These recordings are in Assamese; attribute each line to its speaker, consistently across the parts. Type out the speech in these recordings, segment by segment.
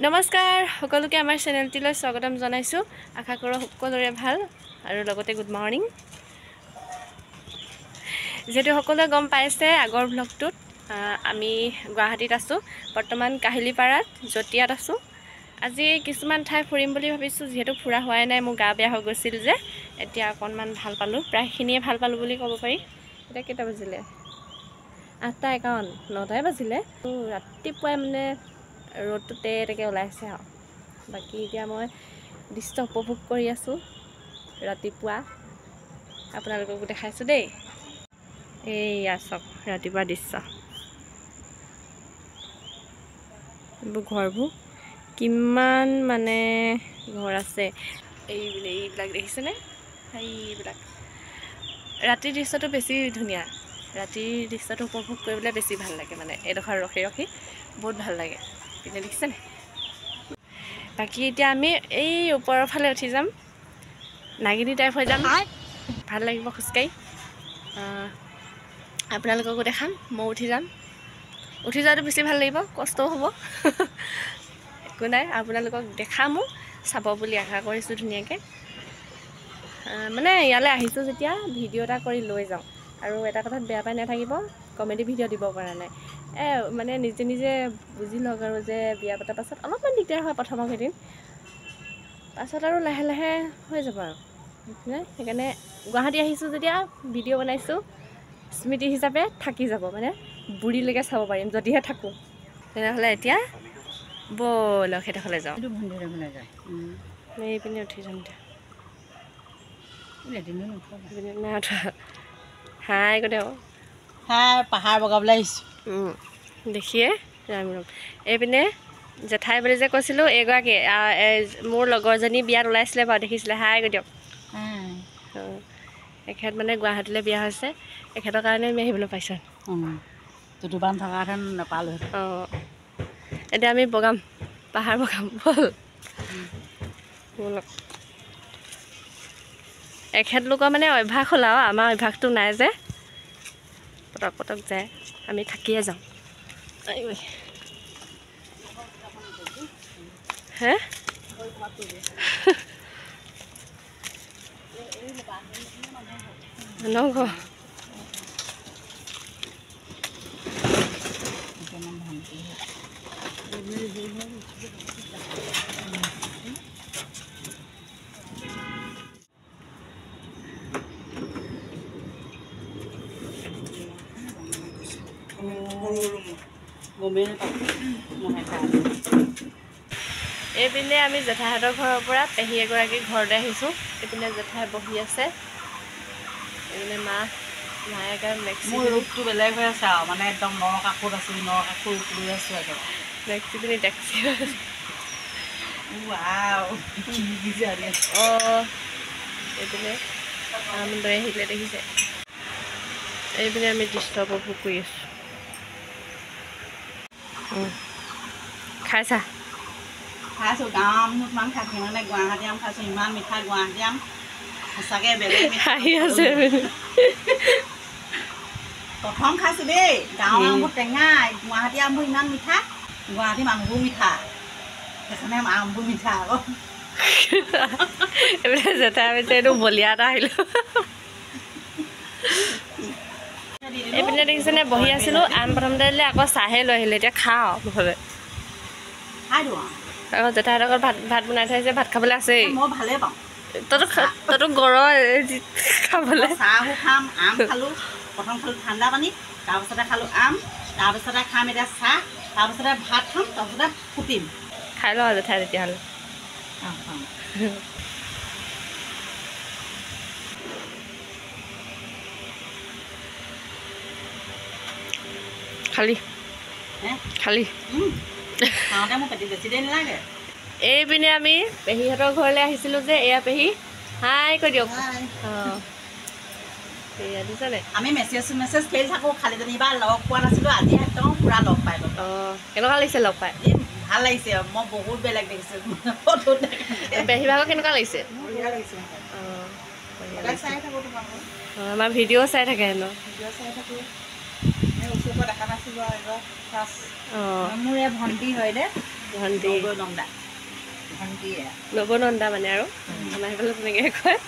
Speaker 1: নমস্কাৰ সকলোকে আমাৰ চেনেলটিলৈ স্বাগতম জনাইছো আশা কৰোঁ সকলোৰে ভাল আৰু লগতে গুড মৰ্নিং যেটো সকলোৱে গম পাইছে আগৰ ব্লগটোত আমি গুৱাহাটীত আছো বৰ্তমান কাহিলিপাৰাত জটিয়াত আছো আজি কিছুমান ঠাই ফুৰিম বুলি ভাবিছো যেহেতু ফুৰা হোৱাই নাই মোৰ গা বেয়া হৈ গৈছিল যে এতিয়া অকনমান ভাল পালো প্ৰায়খিনিয়ে ভাল পালো বুলি ক'ব পাৰি এটা কেটা বাজিলে 8:51 9টাই বাজিলে ৰাতিপুৱাই মানে ৰ'দটোতে এটাকে ওলাইছে আৰু বাকি এতিয়া মই দৃশ্য উপভোগ কৰি আছো ৰাতিপুৱা আপোনালোকক দেখাইছো দেই এই আছক ৰাতিপুৱা দৃশ্য ঘৰবোৰ কিমান মানে ঘৰ আছে এইবিলাক দেখিছেনে এইবিলাক ৰাতিৰ দৃশ্যটো বেছি ধুনীয়া ৰাতিৰ দৃশ্যটো উপভোগ কৰিবলৈ বেছি ভাল লাগে মানে এডোখৰ ৰখি ৰখি বহুত ভাল লাগে কিন্তু দেখিছেনে বাকি এতিয়া আমি এই ওপৰৰ ফালে উঠি যাম নাগিনী টাইপ হৈ যাম ভাল লাগিব খুচকাই আপোনালোককো দেখাম মই উঠি যাম উঠি যোৱাটো বেছি ভাল লাগিব কষ্ট হ'ব একো নাই আপোনালোকক দেখামো চাব বুলি আশা কৰিছো ধুনীয়াকৈ মানে ইয়ালৈ আহিছো যেতিয়া ভিডিও এটা কৰি লৈ যাওঁ আৰু এটা কথাত বেয়া পাই নাথাকিব কমেডি ভিডিও দিব পৰা নাই মানে নিজে নিজে বুজি লওক আৰু যে বিয়া পতাৰ পাছত অলপমান দিগদাৰ হয় প্ৰথমৰ কেইদিন পাছত আৰু লাহে লাহে হৈ যাব আৰু সেইকাৰণে গুৱাহাটী আহিছো যেতিয়া ভিডিও বনাইছো স্মৃতি হিচাপে থাকি যাব মানে বুঢ়ীলৈকে চাব পাৰিম যদিহে থাকো তেনেহ'লে এতিয়া ব'লক সেইডোখৰলৈ যাওঁ এইপিনে উঠি যাম এতিয়া হাই গ'লে
Speaker 2: হাই পাহাৰ বগাবলৈ আহিছোঁ
Speaker 1: দেখিয়ে ৰাম ৰাম এইপিনে জেঠাই বুলি যে কৈছিলোঁ এইগৰাকী মোৰ লগৰজনী বিয়াত ওলাইছিলে বাৰু দেখিছিলে হাই গৈ দিয়ক এখেত মানে গুৱাহাটীলৈ বিয়া হৈছে এখেতৰ কাৰণে আমি আহিবলৈ পাইছোঁ
Speaker 2: দুবান থকাহেঁতেন নাপালোঁ
Speaker 1: এতিয়া আমি বগাম পাহাৰ বগাম ব'লক এখেতলোকৰ মানে অভ্যাস হ'ল আৰু আমাৰ অভ্যাসটো নাই যে পটক পটক যায় আমি থাকিয়ে যাওঁ হে নঘৰ এইপিনে আমি জেঠাইহঁতৰ ঘৰৰ পৰা পেহী এগৰাকী ঘৰলৈ আহিছোঁ এইপিনে জেঠাই বহি আছে এইপিনে মায়ে
Speaker 2: মোৰ ৰূপটো বেলেগ হৈ আছে আৰু মানে একদম নৰকাসুৰ আছোঁ নৰকাসুৰ লৈ আছোঁ একদম
Speaker 1: মেক্সি পিনি টেক্সি এইপিনে আম লৈ আহিলে দেখিছে এইপিনে আমি দৃশ্য উপভোগ কৰি আছোঁ খাইছা
Speaker 2: খাইছোঁ গাঁৱৰ আমত ইমান খাইছোঁ মানে গুৱাহাটী আম খাইছোঁ ইমান মিঠা গুৱাহাটী আম সঁচাকৈ বেলেগ
Speaker 1: খাই আছে
Speaker 2: প্ৰথম খাইছোঁ দেই গাঁৱৰ আমবোৰ টেঙা গুৱাহাটী আমবোৰ ইমান মিঠা গুৱাহাটী মানুহবোৰ মিঠা সেইকাৰণে আমবোৰ মিঠা আকৌ
Speaker 1: এইবিলাক জেঠাই হৈছে এইটো বলিয়া এটা আহিলোঁ এইপিনে দেখিছেনে বহি আছিলোঁ আম প্ৰথমতে দিলে আকৌ চাহে লৈ আহিলে এতিয়া খাওঁ মুঠতে আকৌ জেঠাইহঁতৰ ঘৰত ভাত বনাই থৈছে ভাত খাবলৈ আছেই
Speaker 2: মই ভালেই পাওঁ
Speaker 1: তইতো গৰম খাবলৈ
Speaker 2: চাহো খাম আম খালোঁ প্ৰথম খালোঁ ঠাণ্ডা পানী তাৰপিছতে খালোঁ আম তাৰপিছতে খাম এতিয়া চাহ তাৰপিছতে ভাত খাম তাৰপিছতে ফুটিম
Speaker 1: খাই লওঁ জেঠাই তেতিয়াহ'লে খালি
Speaker 2: খাওঁতে মোৰ পেটি বেছি দেৰি নালাগে
Speaker 1: এইপিনে আমি পেহীহঁতৰ ঘৰলৈ আহিছিলোঁ যে এয়া পেহী হাই কৈ দিয়ক সেয়া দিছেনে
Speaker 2: আমি মেছেজ খেলি থাকোঁ খালি যেনিবা লগ পোৱা নাছিলোঁ আজি একদম পূৰা লগ পাই গ'ল
Speaker 1: কেনেকুৱা লাগিছে লগ পাই
Speaker 2: ভাল লাগিছে মই বহুত বেলেগ দেখিছোঁ
Speaker 1: পেহী ভাগৰ কেনেকুৱা লাগিছে আমাৰ ভিডিঅ' চাই থাকে হেনো
Speaker 2: ওচৰৰ পৰা দেখা নাছিলোঁ আৰু মোৰ এই ভণ্টি হয় দে
Speaker 1: ভণ্টি
Speaker 2: নন্দা ভণ্টিয়ে
Speaker 1: নৱনন্দা মানে আৰু আমাৰ সেইফালে তেনেকৈ কয়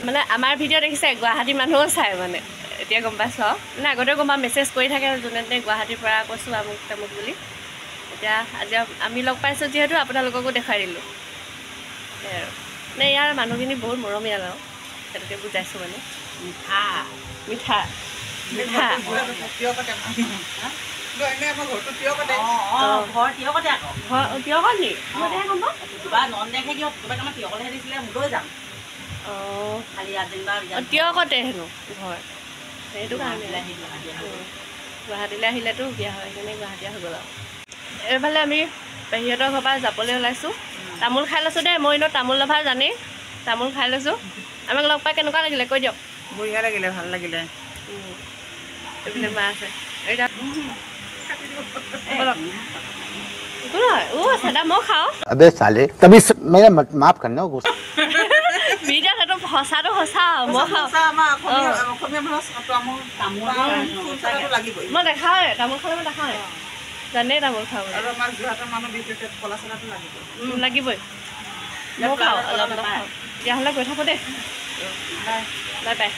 Speaker 1: মানে আমাৰ ভিডিঅ' দেখিছে গুৱাহাটী মানুহো চায় মানে এতিয়া গম পাইছোঁ আৰু মানে আগতে গম পাওঁ মেছেজ কৰি থাকে যোনে যোনে গুৱাহাটীৰ পৰা কৈছোঁ আমুক তামুক বুলি এতিয়া আজি আমি লগ পাইছোঁ যিহেতু আপোনালোককো দেখুৱাই দিলোঁ সেই আৰু মানে ইয়াৰ মানুহখিনি বহুত মৰমীয়াল আৰু সেইটোকে বুজাইছোঁ মানে
Speaker 2: মিঠা
Speaker 1: মিঠা মিঠা তিয়কত নি মই এতিয়া গম পাওঁ
Speaker 2: কিবা নন্দেহে কিবা কিবা আমাৰ তিয়কলেহে দিছিলে লৈ যাম
Speaker 1: অঁ
Speaker 2: খালি যেনিবা
Speaker 1: তিয়কতে হেনো ঘৰ সেইটো কাৰণে গুৱাহাটীলৈ আহিলেতো বিয়া হয় সেইকাৰণে গুৱাহাটীয়া হৈ গ'ল আৰু এইফালে আমি পেহীহঁতৰ ঘৰৰ পৰা যাবলৈ ওলাইছোঁ তামোল খাই লৈছোঁ দেই মই এনেও তামোল লভা জানেই তামোল খাই লৈছোঁ আমাক লগ পাই কেনেকুৱা লাগিলে কৈ দিয়ক
Speaker 2: বঢ়িয়া লাগিলে ভাল লাগিলে
Speaker 1: এইপিনে মা আছে এতিয়া বলক একো নহয় চাদা মই খাওঁ
Speaker 3: अबे साले तभी मेरा माफ करना गुस्सा
Speaker 1: বিৰাট সেইটো সঁচাটো সঁচা মই খাওঁ মই দেখাওঁৱে তামোল খালে মই দেখাওঁৱে জানেই তামোল খাওঁ লাগিবই মই খাওঁ অলপ অলপ খাওঁ তেতিয়াহ'লে গৈ থাকোঁ দেই বাই বাই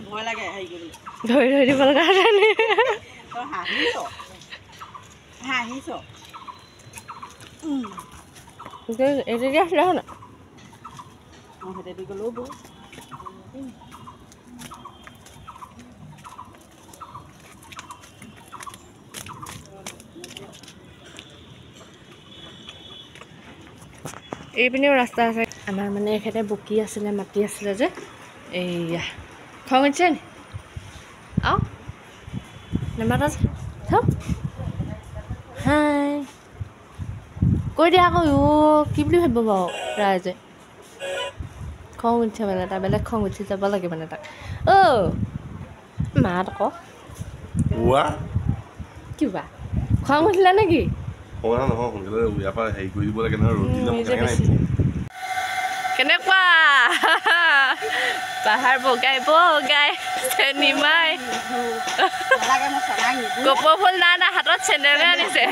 Speaker 2: ভয় লাগে হেৰি কৰিবলৈ
Speaker 1: ধৰি ধৰি দিব লগা কাৰণে
Speaker 2: তই হাঁহিছ হাঁহিছ
Speaker 1: এইটো দিয়া আছিলে হয় ন
Speaker 2: মই সেইতে দি গ'লেও বৌ
Speaker 1: এইপিনেও ৰাস্তা আছে আমাৰ মানে এখেতে বকি আছিলে মাতি আছিলে যে এইয়া খং উঠিছে নি আও নেমাতা চাওক হাই কৈ দিয়া আকৌ কি বুলি ভাবিব বাৰু ৰাইজে খং উঠিছে মানে তাৰ বেলেগ খং উঠি যাব লাগে মানে তাক মাত আকৌ কিবা খং উঠিলে নেকি কেনেকুৱা পাহাৰ বগাই বগাই চেনিমাই কপৌ ফুল নাই না হাতত চেন্দেলে আনিছে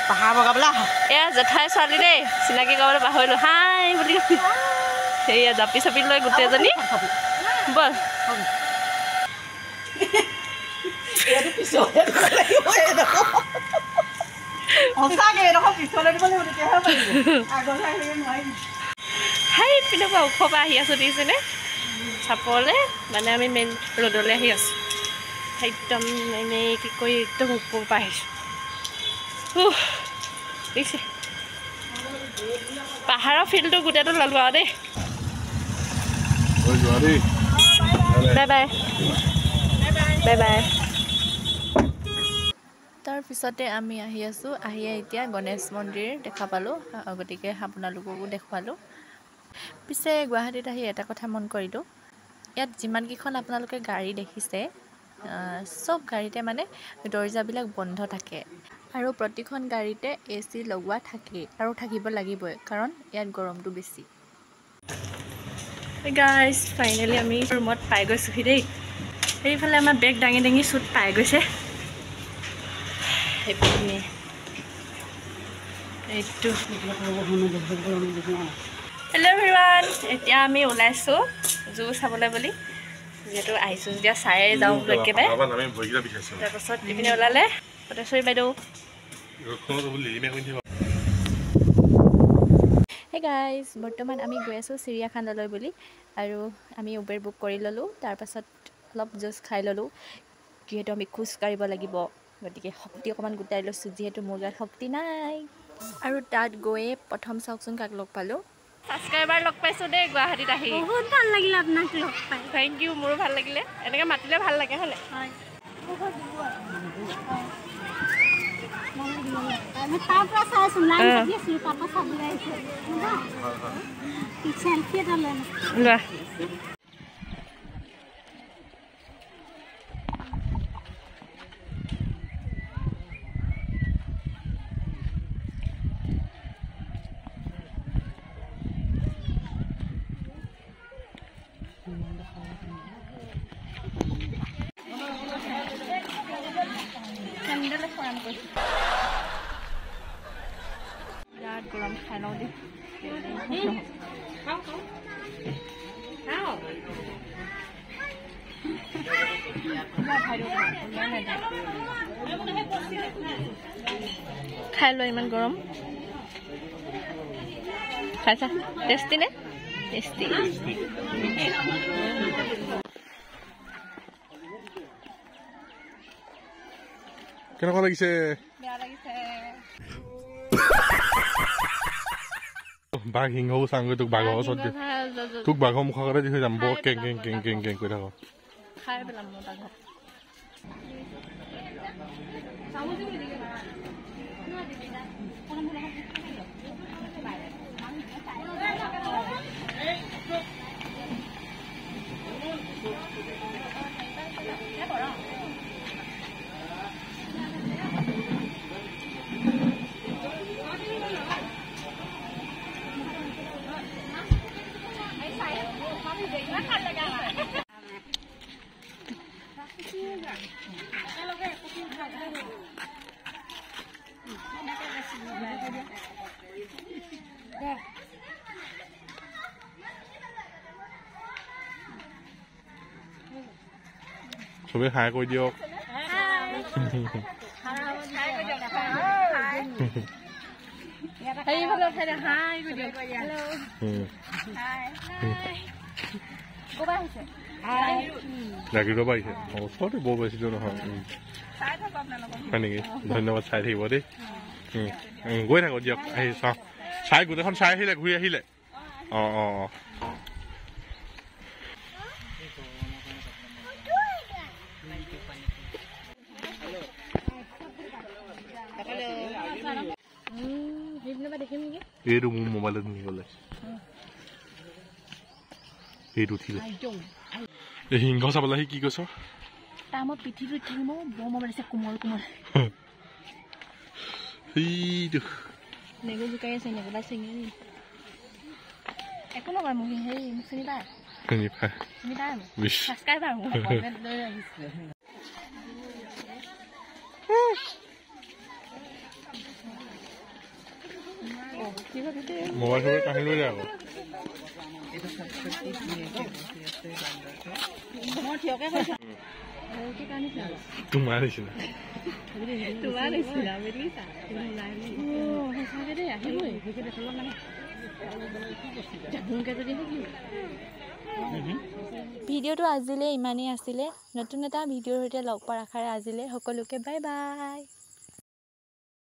Speaker 2: পাহাৰ বগাবলৈ
Speaker 1: এয়া জেঠাই ছোৱালী দেই চিনাকি কৰিবলৈ পাহৰিলোঁ হাই বুলি সেয়া জাপি চাপি লৈ গোটেইজনী বল হাই পিনে পৰা ওখ পৰা আহি আছোঁ দেখিছেনে চাপৰলৈ মানে আমি মেইন ৰ'দলৈ আহি আছোঁ একদম এনেই কি কৰি একদম ওপৰৰ পৰা আহিছোঁ দেখিছে পাহাৰৰ ফিল্ডটো গোটেইটো ল'লোঁ আৰু দেই বাই বাই বাই বাই তাৰপিছতে আমি আহি আছোঁ আহিয়ে এতিয়া গণেশ মন্দিৰ দেখা পালোঁ গতিকে আপোনালোককো দেখুৱালোঁ পিছে গুৱাহাটীত আহি এটা কথা মন কৰিলোঁ ইয়াত যিমানকেইখন আপোনালোকে গাড়ী দেখিছে চব গাড়ীতে মানে দৰ্জাবিলাক বন্ধ থাকে আৰু প্ৰতিখন গাড়ীতে AC লগোৱা থাকেই আৰু থাকিব লাগিবই কাৰণ ইয়াত গৰমটো বেছি গাইজ ফাইনেলি আমি ৰুমত পাই গৈছোঁহি দেই সেইফালে আমাৰ বেগ দাঙি দাঙি চুট পাই গৈছে সেইপিনে এইটো হেল্ল' এভৰিৱান এতিয়া আমি ওলাইছোঁ জু চাবলৈ বুলি যিহেতু আহিছোঁ যেতিয়া চায়ে যাওঁ বোলো একেবাৰে তাৰপাছত ইপিনে ওলালে পটেশ্বৰী বাইদেউ হে গাইজ বৰ্তমান আমি গৈ আছোঁ চিৰিয়াখানালৈ বুলি আৰু আমি উবেৰ বুক কৰি ল'লোঁ তাৰপাছত অলপ জুচ খাই ল'লোঁ যিহেতু আমি খোজ কাঢ়িব লাগিব গতিকে শক্তি অকণমান গোটাই লৈছোঁ যিহেতু মোৰ গাত শক্তি নাই আৰু তাত গৈয়ে প্ৰথম চাওকচোন কাক লগ পালোঁ ছাবস্ক্ৰাইবাৰ লগ পাইছোঁ দেই গুৱাহাটীত আহি
Speaker 4: বহুত ভাল লাগিলে আপোনাক লগ পাই
Speaker 1: থেংক ইউ মোৰো ভাল লাগিলে এনেকৈ মাতিলে ভাল লাগে হ'লে
Speaker 4: আমি তাৰ পৰা চাইছোঁ লাইন পাতি আছিলোঁ তাৰপৰা চাবলৈ আহিছোঁ চেলফি এটা লৈ
Speaker 1: লোৱা কাম কৰিছোঁ বিৰাট গৰম খাই লওঁ দেই খাই লো ইমান গৰম খাইছা টেষ্টি নে টেষ্টি
Speaker 5: কেনেকুৱা লাগিছে
Speaker 1: বেয়া লাগিছে
Speaker 5: বাঘ সিংহও চাংগৈ তোক বাঘৰ ওচৰত তোক বাঘৰ মুখৰ আগতে দি হৈ যাম বৰ কেং কেং কেং কেং কেং কৰি থাক
Speaker 1: খাই পেলাম মই বাঘ
Speaker 5: চবে হাই কৰি দিয়ক ৰাগিব পাৰিছে ওচৰতে বৰ বেছিটো নহয় হয় নেকি ধন্যবাদ চাই থাকিব দেই গৈ থাকো দিয়ক আহি চাওঁ চাই গোটেইখন চাই আহিলে ঘূৰি আহিলে অঁ অঁ অঁ এইটো মোৰ মোবাইলত নি গ'লে এইটো উঠিলে এই সিংহ চাবলৈ আহি কি কৈছ
Speaker 1: তাৰ মই পিঠিটো উঠিম বৰ মন আছে কোমল কোমল
Speaker 5: এইটো
Speaker 1: নেগু জোকাই আছে নেগুলা চিঙি একো নকয় মোক হেৰি মোক চিনি পায় চিনি পায় মোক ছাবস্ক্ৰাইবাৰ মোক কমেণ্ট লৈ আহিছে
Speaker 5: মোবাইল চবাইল কাঢ়ি লৈ যায় আকৌ তোমাৰ নিচিনা
Speaker 6: ভিডিঅ'টো আজিলৈ ইমানেই আছিলে নতুন এটা ভিডিঅ'ৰ সৈতে লগ পোৱাৰ আশাৰে আজিলৈ সকলোকে বাই বাই